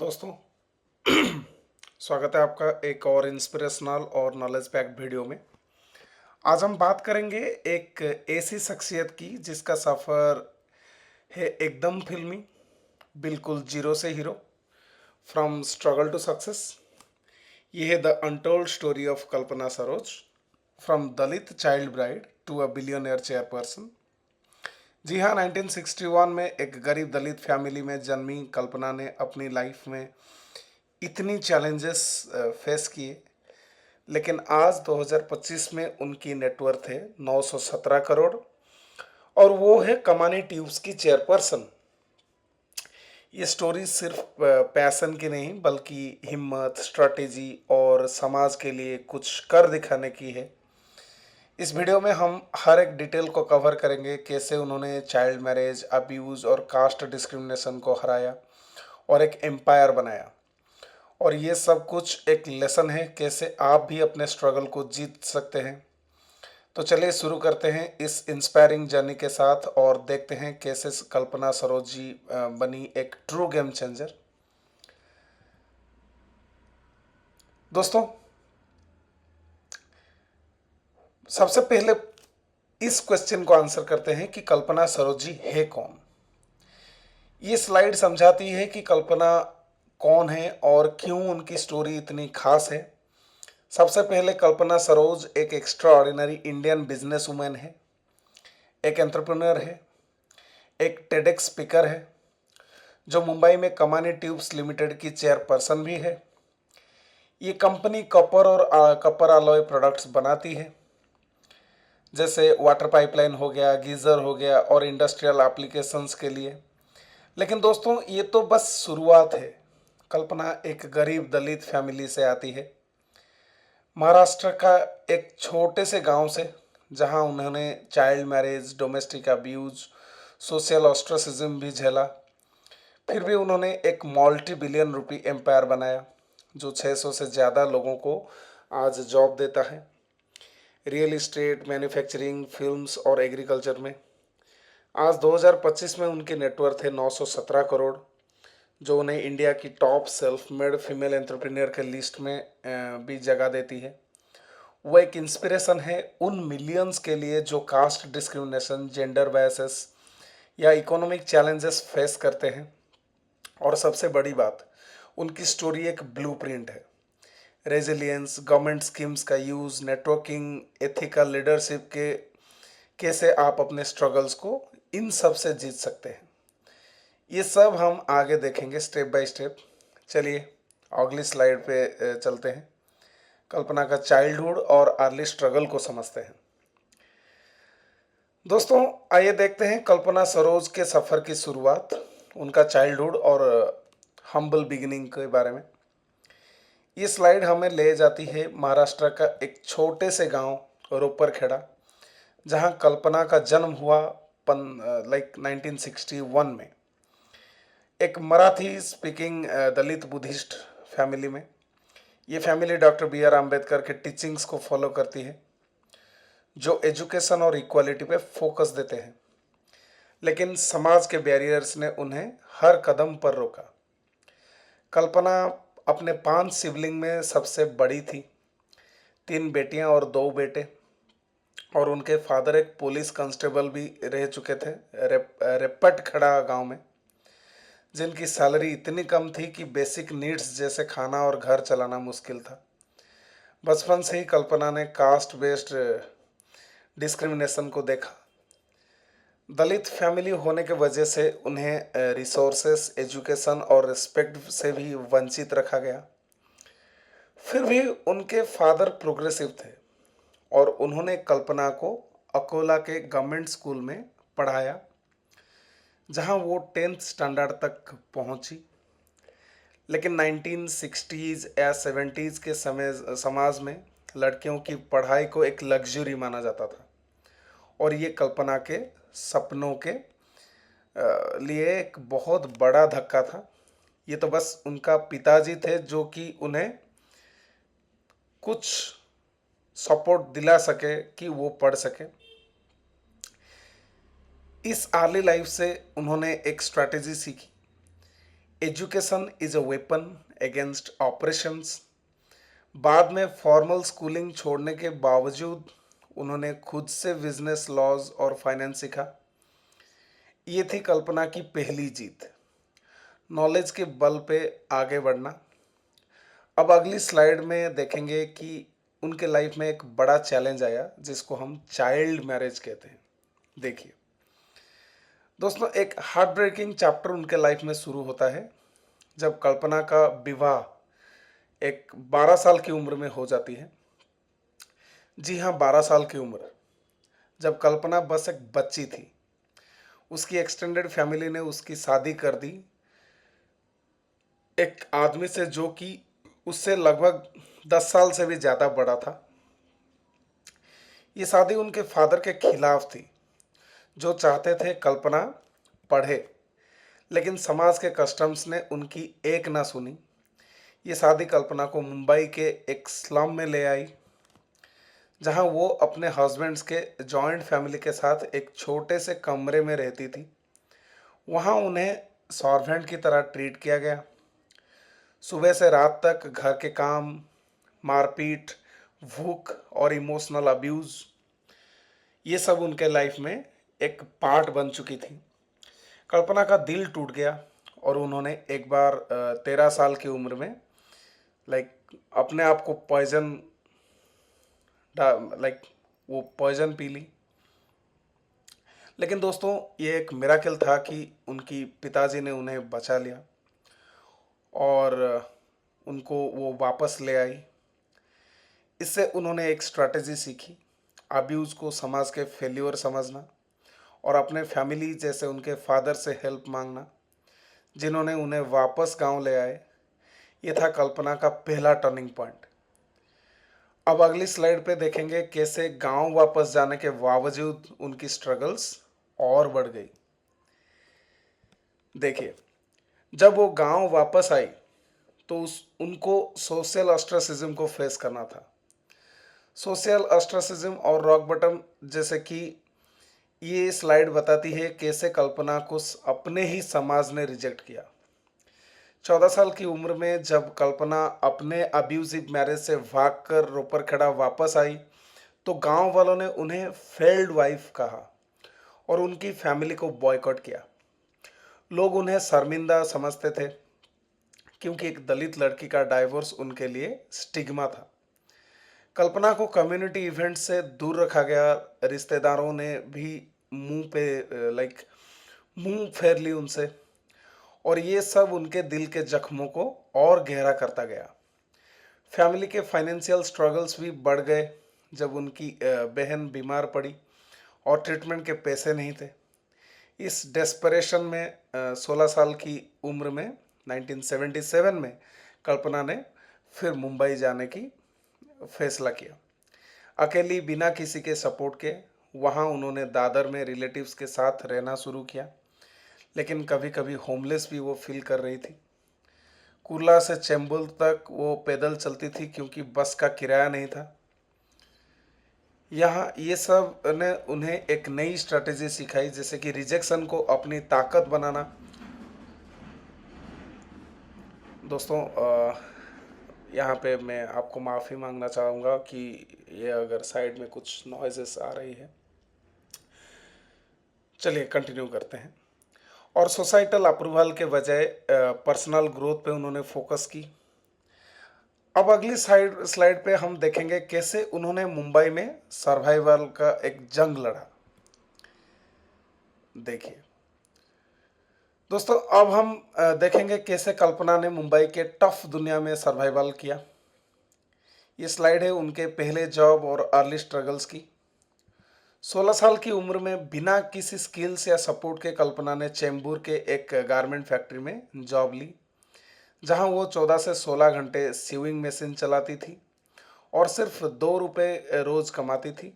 दोस्तों स्वागत है आपका एक और इंस्पिरेशनल और नॉलेज पैक वीडियो में। आज हम बात करेंगे एक ऐसी शख्सियत की जिसका सफ़र है एकदम फिल्मी, बिल्कुल जीरो से hero, from struggle to success. ये है the untold story of Kalpana Saroj, from Dalit child bride to a billionaire chairperson. जी हाँ, 1961 में एक गरीब दलित फैमिली में जन्मी कल्पना ने अपनी लाइफ में इतनी चैलेंजेस फेस किए, लेकिन आज 2025 में उनकी नेटवर्थ है 917 करोड़ और वो है कमानी ट्यूब्स की चेयरपर्सन। ये स्टोरी सिर्फ पैसन की नहीं बल्कि हिम्मत, स्ट्रेटेजी और समाज के लिए कुछ कर दिखाने की है। इस वीडियो में हम हर एक डिटेल को कवर करेंगे, कैसे उन्होंने चाइल्ड मैरिज, अब्यूज़ और कास्ट डिस्क्रिमिनेशन को हराया और एक एम्पायर बनाया। और ये सब कुछ एक लेसन है कैसे आप भी अपने स्ट्रगल को जीत सकते हैं। तो चलिए शुरू करते हैं इस इंस्पायरिंग जर्नी के साथ और देखते हैं कैसे कल्पना सरोज जी बनी एक ट्रू गेम चेंजर। दोस्तों, सबसे पहले इस क्वेश्चन को आंसर करते हैं कि कल्पना सरोज जी है कौन। ये स्लाइड समझाती है कि कल्पना कौन है और क्यों उनकी स्टोरी इतनी खास है। सबसे पहले कल्पना सरोज एक extra ordinary Indian business women है, एक एंटरप्रेन्योर है, एक टेडेक्स स्पीकर है, जो मुंबई में कमानी ट्यूब्स लिमिटेड की चेयरपर्सन भी है। ये कंपनी कॉपर और कॉपर अलॉय प्रोडक्ट्स बनाती है, जैसे वाटर पाइपलाइन हो गया, गीज़र हो गया और इंडस्ट्रियल एप्लीकेशंस के लिए। लेकिन दोस्तों, ये तो बस शुरुआत है। कल्पना एक गरीब दलित फैमिली से आती है, महाराष्ट्र का एक छोटे से गांव से, जहां उन्होंने child marriage, domestic abuse, social ostracism भी झेला। फिर भी उन्होंने एक मल्टी बिलियन रुपी एम्पायर बनाया जो 600 से ज़्यादा लोगों को आज जॉब देता है, रियल इस्टेट, मैन्युफैक्चरिंग, फिल्म्स और एग्रीकल्चर में। आज 2025 में उनकी नेटवर्थ है 917 करोड़, जो उन्हें इंडिया की top self made female entrepreneur के लिस्ट में भी जगह देती है। वो एक इंस्पिरेशन है उन मिलियंस के लिए जो कास्ट डिस्क्रिमिनेशन, जेंडर बायसेस या इकोनॉमिक चैलेंजेस फेस करते हैं। और सबसे बड़ी बात, उनकी स्टोरी एक ब्लूप्रिंट है। रेजिलियंस, गवर्नमेंट स्कीम्स का यूज़, नेटवर्किंग, एथिकल लीडरशिप के कैसे आप अपने स्ट्रगल्स को इन सब से जीत सकते हैं, ये सब हम आगे देखेंगे स्टेप बाय स्टेप। चलिए अगली स्लाइड पे चलते हैं। कल्पना का चाइल्डहुड और अर्ली स्ट्रगल को समझते हैं। दोस्तों, आइए देखते हैं कल्पना सरोज के सफ़र की शुरुआत, उनका चाइल्डहुड और हम्बल बिगिनिंग के बारे में। ये स्लाइड हमें ले जाती है महाराष्ट्र का एक छोटे से गांव रोपरखेड़ा, जहां कल्पना का जन्म हुआ 1961 में, एक Marathi speaking Dalit Buddhist family में। ये family doctor B R Ambedkar के टीचिंग्स को फॉलो करती है, जो एजुकेशन और इक्वालिटी पे फोकस देते हैं। लेकिन समाज के बैरियर्स ने उन्हें हर कदम पर रोका। कल्पना अपने 5 सिबलिंग में सबसे बड़ी थी, 3 बेटियां और 2 बेटे, और उनके फादर एक पुलिस कांस्टेबल भी रह चुके थे रेपट खड़ा गांव में, जिनकी सैलरी इतनी कम थी कि बेसिक नीड्स जैसे खाना और घर चलाना मुश्किल था। बचपन से ही कल्पना ने कास्ट बेस्ड डिस्क्रिमिनेशन को देखा। दलित फैमिली होने के वजह से उन्हें रिसोर्सेस, एजुकेशन और रिस्पेक्ट से भी वंचित रखा गया। फिर भी उनके फादर प्रोग्रेसिव थे और उन्होंने कल्पना को अकोला के गवर्नमेंट स्कूल में पढ़ाया, जहां वो 10th स्टैंडर्ड तक पहुंची। लेकिन 1960s या 70s के समय समाज में लड़कियों की पढ़ाई को एक लग्जरी माना जाता था, और ये कल्पना के सपनों के लिए एक बहुत बड़ा धक्का था। ये तो बस उनका पिताजी थे जो कि उन्हें कुछ सपोर्ट दिला सके कि वो पढ़ सके। इस अर्ली लाइफ से उन्होंने एक स्ट्रैटेजी सीखी, education is a weapon against operations. बाद में फॉर्मल स्कूलिंग छोड़ने के बावजूद उन्होंने खुद से बिजनेस लॉज और फाइनेंस सीखा। ये थी कल्पना की पहली जीत, नॉलेज के बल पे आगे बढ़ना। अब अगली स्लाइड में देखेंगे कि उनके लाइफ में एक बड़ा चैलेंज आया जिसको हम चाइल्ड मैरिज कहते हैं। देखिए दोस्तों, एक हार्ट ब्रेकिंग चैप्टर उनके लाइफ में शुरू होता है जब कल्पना का विवाह एक 12 साल की उम्र में हो जाती है। जी हाँ, 12 साल की उम्र, जब कल्पना बस एक बच्ची थी। उसकी एक्सटेंडेड फैमिली ने उसकी शादी कर दी एक आदमी से जो कि उससे लगभग 10 साल से भी ज़्यादा बड़ा था। ये शादी उनके फादर के खिलाफ थी, जो चाहते थे कल्पना पढ़े, लेकिन समाज के कस्टम्स ने उनकी एक ना सुनी। ये शादी कल्पना को मुंबई के एक स्लम में ले आई, जहां वो अपने हस्बैंड्स के जॉइंट फैमिली के साथ एक छोटे से कमरे में रहती थी। वहां उन्हें सर्वेंट की तरह ट्रीट किया गया। सुबह से रात तक घर के काम, मारपीट, भूख और इमोशनल अब्यूज़, ये सब उनके लाइफ में एक पार्ट बन चुकी थी। कल्पना का दिल टूट गया और उन्होंने एक बार 13 साल की उम्र में लाइक अपने आप को पॉइजन लाइक वो पॉइजन पी ली। लेकिन दोस्तों, ये एक मिराकल था कि उनकी पिताजी ने उन्हें बचा लिया और उनको वो वापस ले आई। इससे उन्होंने एक स्ट्रैटेजी सीखी, अब्यूज़ को समाज के फेल्योर समझना और अपने फैमिली जैसे उनके फादर से हेल्प मांगना, जिन्होंने उन्हें वापस गांव ले आए। ये था कल्पना का पहला टर्निंग पॉइंट। अब अगली स्लाइड पे देखेंगे कैसे गांव वापस जाने के बावजूद उनकी स्ट्रगल्स और बढ़ गई। देखिए, जब वो गांव वापस आई तो उनको सोशल ऑस्ट्रेसिज्म को फेस करना था। सोशल ऑस्ट्रेसिज्म और रॉक बटम, जैसे कि ये स्लाइड बताती है कैसे कल्पना को अपने ही समाज ने रिजेक्ट किया। 14 साल की उम्र में जब कल्पना अपने अब्यूजिव मैरिज से भागकर रोपरखेड़ा वापस आई तो गांव वालों ने उन्हें फेल्ड वाइफ कहा और उनकी फैमिली को बॉयकॉट किया। लोग उन्हें शर्मिंदा समझते थे क्योंकि एक दलित लड़की का डाइवोर्स उनके लिए स्टिग्मा था। कल्पना को कम्युनिटी इवेंट से दूर रखा गया। रिश्तेदारों ने भी मुंह पे मुंह फेर ली उनसे, और ये सब उनके दिल के जख्मों को और गहरा करता गया। फैमिली के फाइनेंशियल स्ट्रगल्स भी बढ़ गए जब उनकी बहन बीमार पड़ी और ट्रीटमेंट के पैसे नहीं थे। इस डेस्परेशन में 16 साल की उम्र में 1977 में कल्पना ने फिर मुंबई जाने की फैसला किया। अकेली, बिना किसी के सपोर्ट के वहाँ उन्होंने दादर में रिलेटिव्स के साथ रहना शुरू किया, लेकिन कभी कभी होमलेस भी वो फील कर रही थी। कुर्ला से चेंबूर तक वो पैदल चलती थी क्योंकि बस का किराया नहीं था। यहाँ ये सब ने उन्हें एक नई स्ट्रेटेजी सिखाई, जैसे कि रिजेक्शन को अपनी ताकत बनाना। दोस्तों, यहाँ पे मैं आपको माफ़ी मांगना चाहूँगा कि ये अगर साइड में कुछ नॉइजेस आ रही है। चलिए कंटिन्यू करते हैं। और सोसाइटल अप्रूवल के बजाय पर्सनल ग्रोथ पे उन्होंने फोकस की। अब अगली स्लाइड पे हम देखेंगे कैसे उन्होंने मुंबई में सर्वाइवल का एक जंग लड़ा। देखिए दोस्तों, अब हम देखेंगे कैसे कल्पना ने मुंबई के टफ दुनिया में सर्वाइवल किया। ये स्लाइड है उनके पहले जॉब और अर्ली स्ट्रगल्स की। 16 साल की उम्र में बिना किसी स्किल्स या सपोर्ट के कल्पना ने चेंबूर के एक गारमेंट फैक्ट्री में जॉब ली, जहां वो 14 से 16 घंटे सीविंग मशीन चलाती थी और सिर्फ 2 रुपये रोज़ कमाती थी।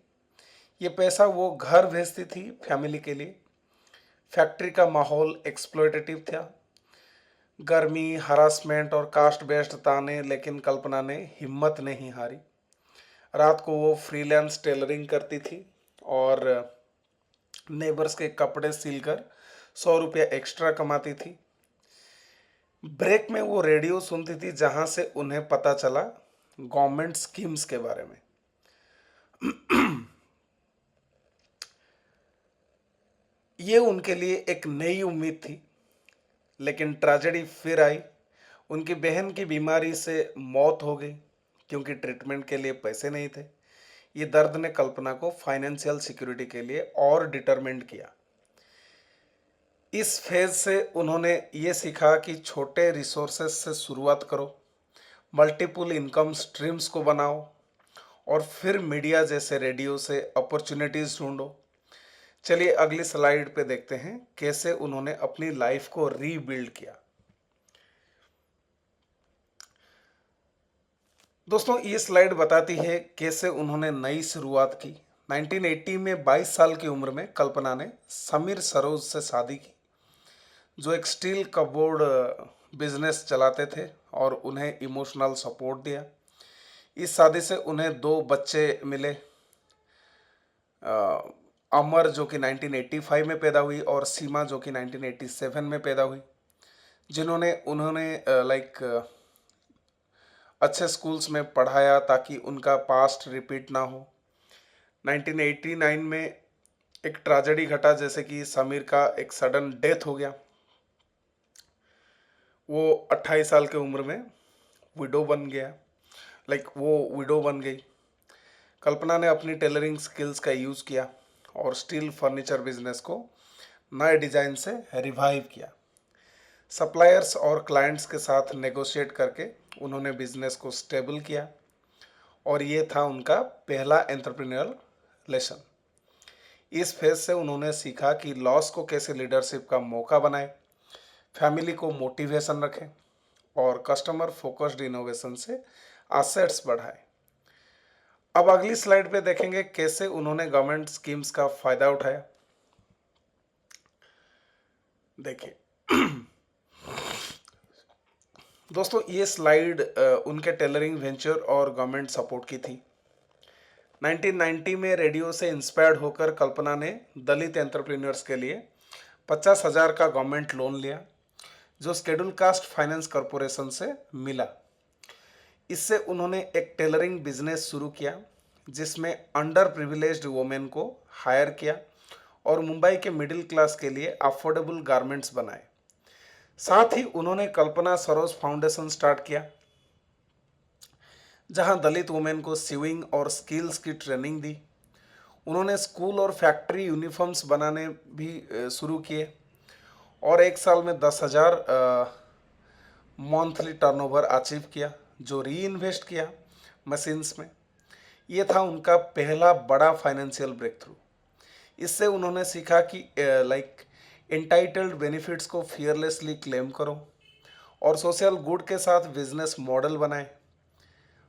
ये पैसा वो घर भेजती थी फैमिली के लिए। फैक्ट्री का माहौल एक्सप्लॉयटेटिव था, गर्मी, हरासमेंट और कास्ट बेस्ड ताने, लेकिन कल्पना ने हिम्मत नहीं हारी। रात को वो फ्रीलांस टेलरिंग करती थी और नेबर्स के कपड़े सिलकर 100 रुपया एक्स्ट्रा कमाती थी। ब्रेक में वो रेडियो सुनती थी जहां से उन्हें पता चला गवर्नमेंट स्कीम्स के बारे में। ये उनके लिए एक नई उम्मीद थी। लेकिन ट्रेजेडी फिर आई। उनकी बहन की बीमारी से मौत हो गई क्योंकि ट्रीटमेंट के लिए पैसे नहीं थे। ये दर्द ने कल्पना को फाइनेंशियल सिक्योरिटी के लिए और डिटरमिन्ड किया। इस फेज से उन्होंने ये सीखा कि छोटे रिसोर्सेस से शुरुआत करो, मल्टीपल इनकम स्ट्रीम्स को बनाओ और फिर मीडिया जैसे रेडियो से अपॉर्चुनिटीज ढूंढो। चलिए अगली स्लाइड पे देखते हैं कैसे उन्होंने अपनी लाइफ को रीबिल्ड किया। दोस्तों ये स्लाइड बताती है कैसे उन्होंने नई शुरुआत की। 1980 में 22 साल की उम्र में कल्पना ने समीर सरोज से शादी की, जो एक स्टील कपबोर्ड बिजनेस चलाते थे और उन्हें इमोशनल सपोर्ट दिया। इस शादी से उन्हें 2 बच्चे मिले, अमर जो कि 1985 में पैदा हुई और सीमा जो कि 1987 में पैदा हुई, जिन्होंने उन्होंने अच्छे स्कूल्स में पढ़ाया ताकि उनका पास्ट रिपीट ना हो। 1989 में एक ट्रेजेडी घटा, जैसे कि समीर का एक सडन डेथ हो गया। वो 28 साल की उम्र में विडो बन गया, वो विडो बन गई। कल्पना ने अपनी टेलरिंग स्किल्स का यूज़ किया और स्टील फर्नीचर बिजनेस को नए डिज़ाइन से रिवाइव किया। सप्लायर्स और क्लाइंट्स के साथ नेगोशिएट करके उन्होंने बिजनेस को स्टेबल किया और ये था उनका पहला एंटरप्रेन्योरल लेसन। इस फेज से उन्होंने सीखा कि लॉस को कैसे लीडरशिप का मौका बनाए, फैमिली को मोटिवेशन रखें और कस्टमर फोकस्ड इनोवेशन से एसेट्स बढ़ाए। अब अगली स्लाइड पे देखेंगे कैसे उन्होंने गवर्नमेंट स्कीम्स का फायदा उठाया। देखिए दोस्तों ये स्लाइड उनके टेलरिंग वेंचर और गवर्नमेंट सपोर्ट की थी। 1990 में रेडियो से इंस्पायर्ड होकर कल्पना ने दलित एंटरप्रेन्योर्स के लिए 50,000 का गवर्नमेंट लोन लिया, जो शेड्यूल कास्ट फाइनेंस कॉरपोरेशन से मिला। इससे उन्होंने एक टेलरिंग बिजनेस शुरू किया जिसमें अंडर प्रिविलेज्ड वुमेन को हायर किया और मुंबई के मिडिल क्लास के लिए अफोर्डेबल गारमेंट्स बनाए। साथ ही उन्होंने कल्पना सरोज फाउंडेशन स्टार्ट किया, जहां दलित वुमेन को सिविंग और स्किल्स की ट्रेनिंग दी। उन्होंने स्कूल और फैक्ट्री यूनिफॉर्म्स बनाने भी शुरू किए और एक साल में 10,000 मंथली टर्नओवर अचीव किया, जो री इन्वेस्ट किया मशीन्स में। ये था उनका पहला बड़ा फाइनेंशियल ब्रेक थ्रू। इससे उन्होंने सीखा कि एंटाइटल्ड बेनिफिट्स को फियरलेसली क्लेम करो और सोशल गुड के साथ बिजनेस मॉडल बनाए।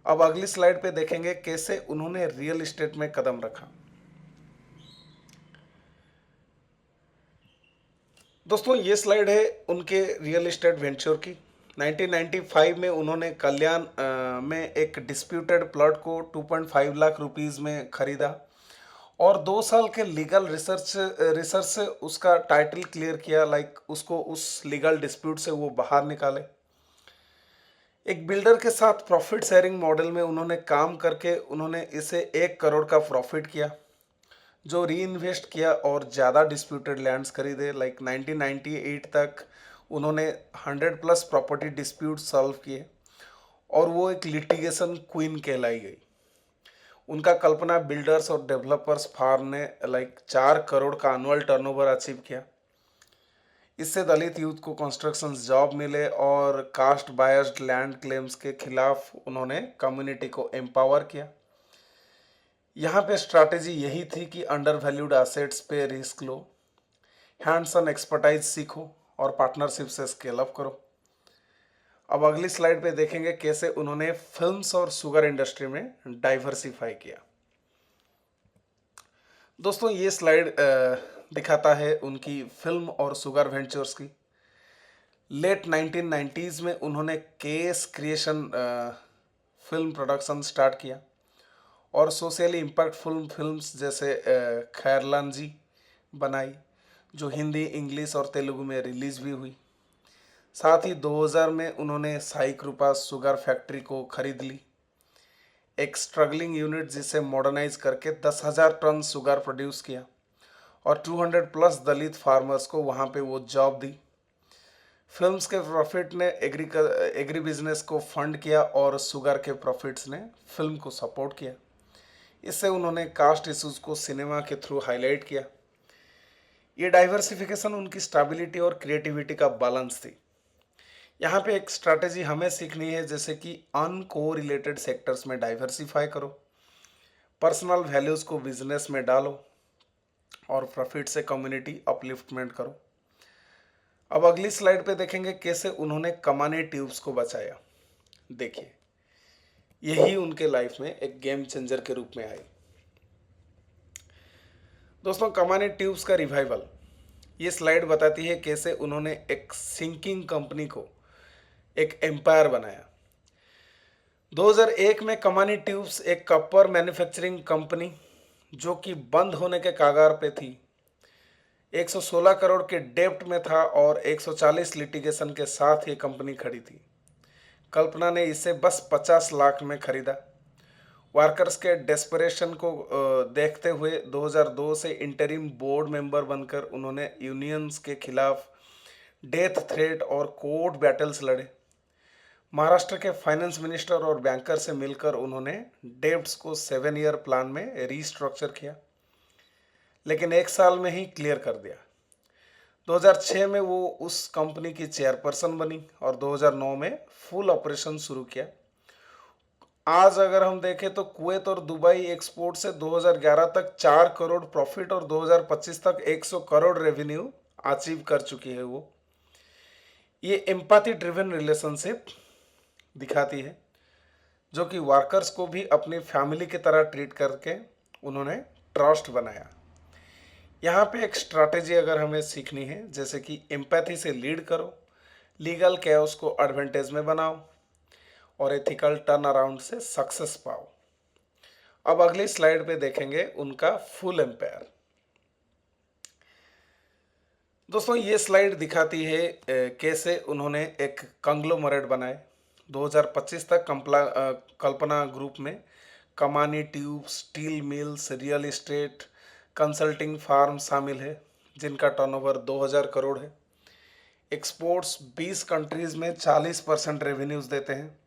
अब अगली स्लाइड पे देखेंगे कैसे उन्होंने रियल एस्टेट में कदम रखा। दोस्तों ये स्लाइड है उनके रियल एस्टेट वेंचर की। 1995 में उन्होंने कल्याण में एक डिस्प्यूटेड प्लॉट को 2.5 लाख रुपीस में खरीदा और 2 साल के लीगल रिसर्च से उसका टाइटल क्लियर किया, उसको उस लीगल डिस्प्यूट से वो बाहर निकाले। एक बिल्डर के साथ प्रॉफिट शेयरिंग मॉडल में उन्होंने काम करके उन्होंने इसे 1 करोड़ का प्रॉफिट किया, जो री इन्वेस्ट किया और ज़्यादा डिस्प्यूटेड लैंड्स खरीदे। 1998 तक उन्होंने 100+ प्रॉपर्टी डिस्प्यूट सॉल्व किए और वो एक लिटिगेशन क्वीन कहलाई गई। उनका कल्पना बिल्डर्स और डेवलपर्स फार्म ने 4 करोड़ का एनुअल टर्नओवर अचीव किया। इससे दलित यूथ को कंस्ट्रक्शन जॉब मिले और कास्ट बायस्ड लैंड क्लेम्स के खिलाफ उन्होंने कम्युनिटी को एम्पावर किया। यहाँ पे स्ट्रैटेजी यही थी कि अंडर वैल्यूड एसेट्स पे risk low, hands on expertise सीखो और पार्टनरशिप से स्केल अप करो। अब अगली स्लाइड पे देखेंगे कैसे उन्होंने फिल्म्स और शुगर इंडस्ट्री में डाइवर्सिफाई किया। दोस्तों ये स्लाइड दिखाता है उनकी फिल्म और शुगर वेंचर्स की। लेट 1990s में उन्होंने KS creation film production start किया और सोशली इम्पैक्टफुल फिल्म्स जैसे खैरलान जी बनाई, जो हिंदी, इंग्लिश और तेलुगु में रिलीज भी हुई। साथ ही 2000 में उन्होंने साई कृपा शुगर फैक्ट्री को खरीद ली, एक स्ट्रगलिंग यूनिट जिसे मॉडर्नाइज करके 10,000 टन शुगर प्रोड्यूस किया और 200 प्लस दलित फार्मर्स को वहाँ पे वो जॉब दी। फिल्म्स के प्रॉफिट ने एग्री बिजनेस को फंड किया और शुगर के प्रॉफिट्स ने फिल्म को सपोर्ट किया। इससे उन्होंने कास्ट इश्यूज को सिनेमा के थ्रू हाईलाइट किया। ये डाइवर्सिफिकेशन उनकी स्टेबिलिटी और क्रिएटिविटी का बैलेंस थी। यहाँ पे एक स्ट्रैटेजी हमें सीखनी है, जैसे कि अनकोरिलेटेड सेक्टर्स में डाइवर्सिफाई करो, पर्सनल वैल्यूज को बिजनेस में डालो और प्रॉफिट से कम्युनिटी अपलिफ्टमेंट करो। अब अगली स्लाइड पे देखेंगे कैसे उन्होंने कमानी ट्यूब्स को बचाया। देखिए, यही उनके लाइफ में एक गेम चेंजर के रूप में आई। दोस्तों, कमानी ट्यूब्स का रिवाइवल, ये स्लाइड बताती है कैसे उन्होंने एक सिंकिंग कंपनी को एक एम्पायर बनाया। 2001 में कमानी ट्यूब्स एक कपर मैन्युफैक्चरिंग कंपनी जो कि बंद होने के कगार पे थी, 116 करोड़ के डेब्ट में था और 140 लिटिगेशन के साथ ये कंपनी खड़ी थी। कल्पना ने इसे बस 50 लाख में खरीदा। वर्कर्स के डेस्परेशन को देखते हुए 2002 से इंटरिम बोर्ड मेंबर बनकर उन्होंने यूनियंस के खिलाफ डेथ थ्रेट और कोर्ट बैटल्स लड़े। महाराष्ट्र के फाइनेंस मिनिस्टर और बैंकर से मिलकर उन्होंने डेब्ट्स को 7 ईयर प्लान में रीस्ट्रक्चर किया, लेकिन 1 साल में ही क्लियर कर दिया। 2006 में वो उस कंपनी की चेयरपर्सन बनी और 2009 में फुल ऑपरेशन शुरू किया। आज अगर हम देखें तो कुवैत और दुबई एक्सपोर्ट से 2011 तक 4 करोड़ प्रॉफिट और 2025 तक 100 करोड़ रेवेन्यू अचीव कर चुकी है वो। ये एम्पैथी ड्रिवन रिलेशनशिप दिखाती है, जो कि वर्कर्स को भी अपनी फैमिली की तरह ट्रीट करके उन्होंने ट्रस्ट बनाया। यहाँ पे एक स्ट्रैटेजी अगर हमें सीखनी है, जैसे कि एम्पैथी से लीड करो, लीगल कैओस को एडवांटेज में बनाओ और एथिकल टर्न अराउंड से सक्सेस पाओ। अब अगली स्लाइड पे देखेंगे उनका फुल एम्पायर। दोस्तों, ये स्लाइड दिखाती है कैसे उन्होंने एक कंग्लोमरेट बनाए। 2025 तक कल्पना ग्रुप में Kamani tube, steel mills, real estate, consulting firm शामिल है, जिनका टर्नओवर 2000 करोड़ है। एक्सपोर्ट्स 20 कंट्रीज में 40% रेवेन्यूज देते हैं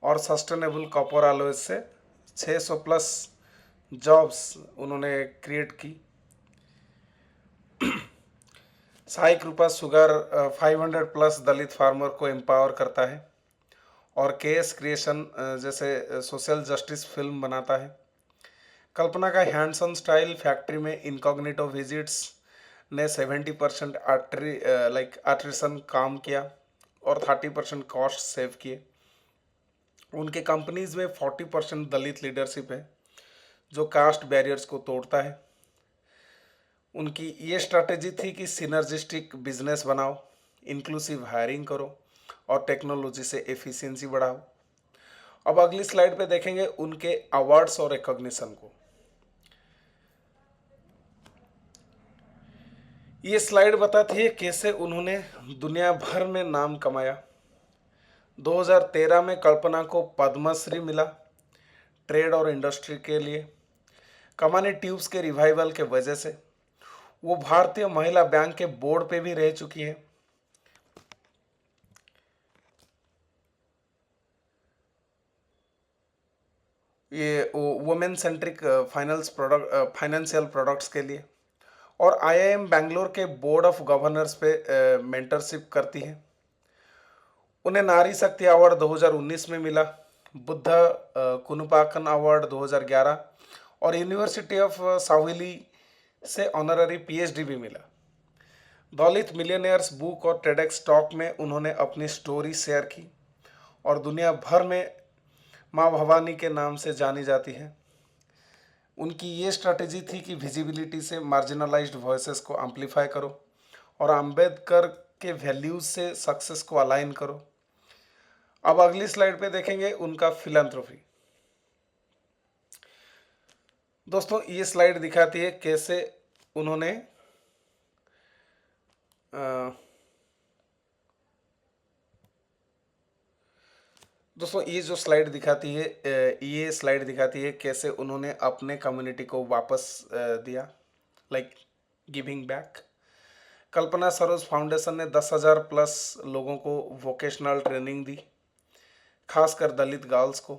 और सस्टेनेबल कॉपर एलॉयज से 600 प्लस जॉब्स उन्होंने क्रिएट की। साई कृपा शुगर 500 प्लस दलित फार्मर को एम्पावर करता है और केएस क्रिएशन जैसे सोशल जस्टिस फिल्म बनाता है। कल्पना का हैंड्स ऑन स्टाइल फैक्ट्री में इनकॉग्निटो विजिट्स ने 70% आर्टिसन काम किया और 30% कॉस्ट सेव किए। उनके कंपनीज में 40% दलित लीडरशिप है, जो कास्ट बैरियर्स को तोड़ता है। उनकी ये स्ट्रैटेजी थी कि सिनर्जिस्टिक बिजनेस बनाओ, इंक्लूसिव हायरिंग करो और टेक्नोलॉजी से एफिशिएंसी बढ़ाओ। अब अगली स्लाइड पे देखेंगे उनके अवार्ड्स और रिकॉग्निशन को। ये स्लाइड बताती है कैसे उन्होंने दुनिया भर में नाम कमाया। 2013 में कल्पना को पद्मश्री मिला ट्रेड और इंडस्ट्री के लिए। कमानी ट्यूब्स के रिवाइवल के वजह से वो भारतीय महिला बैंक के बोर्ड पे भी रह चुकी है। ये वुमेन सेंट्रिक फाइनेंशियल प्रोडक्ट्स के लिए और आईआईएम बैंगलोर के बोर्ड ऑफ गवर्नर्स पे मेंटरशिप करती है। उन्हें नारी शक्ति अवार्ड 2019 में मिला, बुद्ध कुनुपाकन अवार्ड 2011 और यूनिवर्सिटी ऑफ साविली से ऑनररी पीएचडी भी मिला। दलित मिलियनियर्स बुक और टेडेक्स टॉक में उन्होंने अपनी स्टोरी शेयर की और दुनिया भर में माँ भवानी के नाम से जानी जाती है। उनकी ये स्ट्रैटेजी थी कि विजिबिलिटी से मार्जिनलाइज्ड वॉइसेस को एम्पलीफाई करो और अंबेडकर के वैल्यूज से सक्सेस को अलाइन करो। अब अगली स्लाइड पे देखेंगे उनका फिलैंथ्रोपी। दोस्तों, ये स्लाइड दिखाती है कैसे उन्होंने दोस्तों ये जो स्लाइड दिखाती है ये स्लाइड दिखाती है कैसे उन्होंने अपने कम्युनिटी को वापस दिया, like giving back. Kalpana Saroj foundation ने 10,000 प्लस लोगों को वोकेशनल ट्रेनिंग दी, खासकर दलित गर्ल्स को,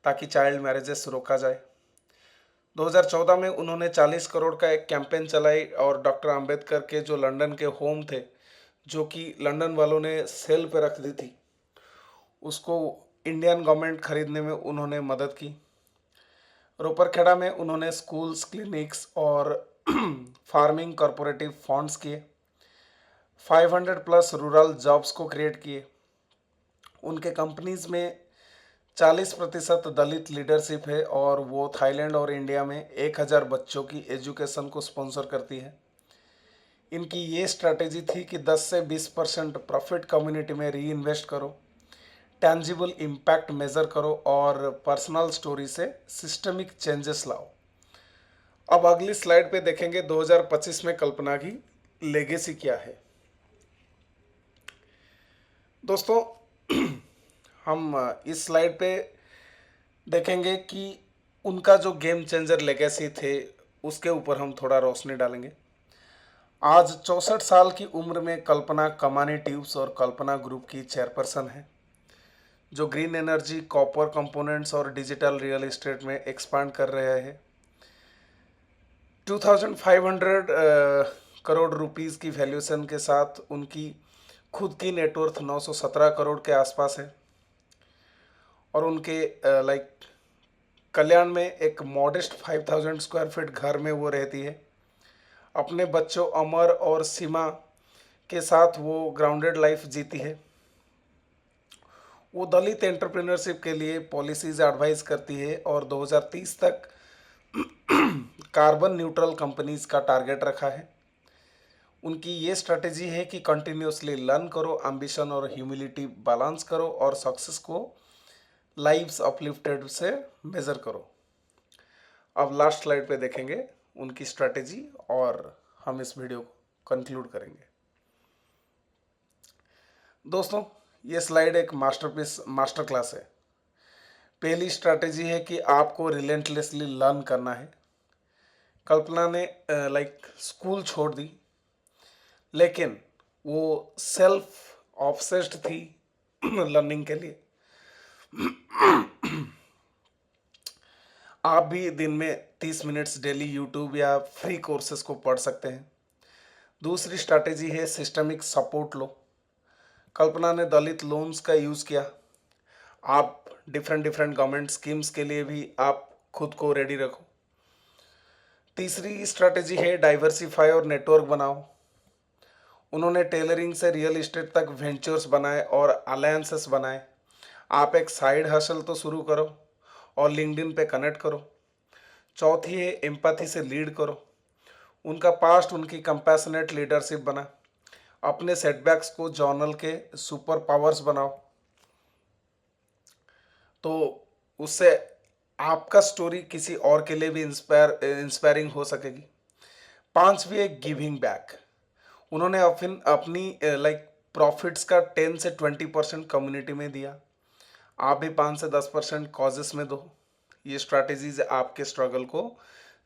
ताकि चाइल्ड मैरिजेस रोका जाए। 2014 में उन्होंने 40 करोड़ का एक कैंपेन चलाई और डॉक्टर अंबेडकर के जो लंदन के होम थे, जो कि लंदन वालों ने सेल पे रख दी थी, उसको इंडियन गवर्नमेंट खरीदने में उन्होंने मदद की। रोपरखेड़ा में उन्होंने स्कूल्स, क्लिनिक्स और फार्मिंग कॉरपोरेटिव फंड्स किए। 500 प्लस रूरल जॉब्स को क्रिएट किए। उनके कंपनीज में 40% दलित लीडरशिप है और वो थाईलैंड और इंडिया में 1,000 बच्चों की एजुकेशन को स्पॉन्सर करती है। इनकी ये स्ट्रैटेजी थी कि 10 से 20% प्रॉफिट कम्युनिटी में री इन्वेस्ट करो, टैंजिबल इम्पैक्ट मेजर करो और पर्सनल स्टोरी से सिस्टमिक चेंजेस लाओ। अब अगली स्लाइड पे देखेंगे 2025 में कल्पना की लेगेसी क्या है। दोस्तों हम इस स्लाइड पे देखेंगे कि उनका जो गेम चेंजर लेगेसी थे उसके ऊपर हम थोड़ा रोशनी डालेंगे। आज 64 साल की उम्र में कल्पना कमानी ट्यूब्स और कल्पना ग्रुप की चेयरपर्सन है, जो ग्रीन एनर्जी, कॉपर कंपोनेंट्स और डिजिटल रियल एस्टेट में एक्सपांड कर रहे हैं। 2500 करोड़ रुपीस की वैल्यूएशन के साथ उनकी खुद की नेटवर्थ 917 करोड़ के आसपास है और उनके लाइक कल्याण में एक मॉडेस्ट 5000 स्क्वायर फीट घर में वो रहती है। अपने बच्चों अमर और सीमा के साथ वो ग्राउंडेड लाइफ जीती है। वो दलित एंटरप्रेन्योरशिप के लिए पॉलिसीज एडवाइस करती है और 2030 तक कार्बन न्यूट्रल कंपनीज का टारगेट रखा है। उनकी ये स्ट्रेटेजी है कि कंटिन्यूसली लर्न करो, एम्बिशन और ह्यूमिलिटी बैलेंस करो और सक्सेस को लाइव्स अपलिफ्टेड से मेजर करो। अब लास्ट स्लाइड पे देखेंगे उनकी स्ट्रेटेजी और हम इस वीडियो को कंक्लूड करेंगे। दोस्तों ये स्लाइड एक मास्टर क्लास है। पहली स्ट्रेटेजी है कि आपको रिलेंटलेसली लर्न करना है। कल्पना ने लाइक स्कूल छोड़ दी, लेकिन वो सेल्फ ऑब्सेस्ड थी लर्निंग के लिए। आप भी दिन में 30 मिनट्स डेली यूट्यूब या फ्री कोर्सेज को पढ़ सकते हैं। दूसरी स्ट्रैटेजी है सिस्टमिक सपोर्ट लो। कल्पना ने दलित लोन्स का यूज़ किया। आप डिफरेंट गवर्नमेंट स्कीम्स के लिए भी आप खुद को रेडी रखो। तीसरी स्ट्रैटेजी है डाइवर्सिफाई और नेटवर्क बनाओ। उन्होंने टेलरिंग से रियल इस्टेट तक वेंचर्स बनाए और अलायंसेस बनाए। आप एक साइड हसल तो शुरू करो और लिंक्डइन पे कनेक्ट करो। चौथी है एम्पैथी से लीड करो। उनका पास्ट उनकी कंपैशनेट लीडरशिप बना। अपने सेटबैक्स को जर्नल के सुपर पावर्स बनाओ, तो उससे आपका स्टोरी किसी और के लिए भी इंस्पायरिंग हो सकेगी। पांचवी है गिविंग बैक। उन्होंने अपनी लाइक प्रॉफिट्स का 10 से 20% कम्युनिटी में दिया। आप भी 5 से 10% कॉजेस में दो। ये स्ट्रैटेजीज आपके स्ट्रगल को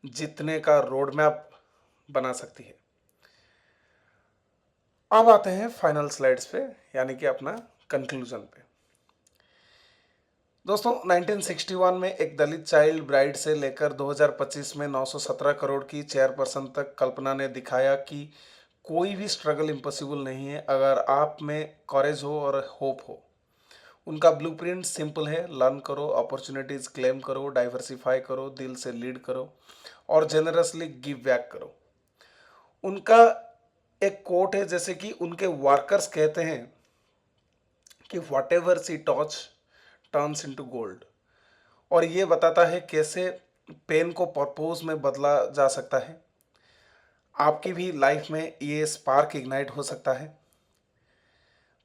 जीतने का रोड मैप बना सकती है। अब आते हैं फाइनल स्लाइड्स पे, यानी कि अपना कंक्लूजन पे। दोस्तों 1961 में एक दलित चाइल्ड ब्राइड से लेकर 2025 में 917 करोड़ की चेयरपर्सन तक कल्पना ने दिखाया कि कोई भी स्ट्रगल इम्पॉसिबल नहीं है अगर आप में कॉरेज हो और होप हो। उनका ब्लूप्रिंट सिंपल है, लर्न करो, अपॉर्चुनिटीज क्लेम करो, डाइवर्सिफाई करो, दिल से लीड करो और जेनरसली गिव बैक करो। उनका एक कोट है, जैसे कि उनके वर्कर्स कहते हैं कि what ever see टॉच turns into gold, और ये बताता है कैसे पेन को पर्पोज में बदला जा सकता है। आपकी भी लाइफ में ये स्पार्क इग्नाइट हो सकता है।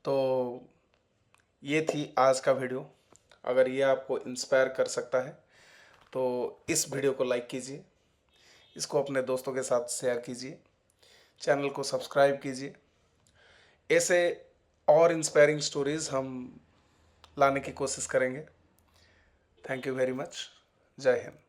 तो ये थी आज का वीडियो। अगर ये आपको इंस्पायर कर सकता है तो इस वीडियो को लाइक कीजिए, इसको अपने दोस्तों के साथ शेयर कीजिए, चैनल को सब्सक्राइब कीजिए। ऐसे और इंस्पायरिंग स्टोरीज़ हम लाने की कोशिश करेंगे। Thank you very much. जय हिंद।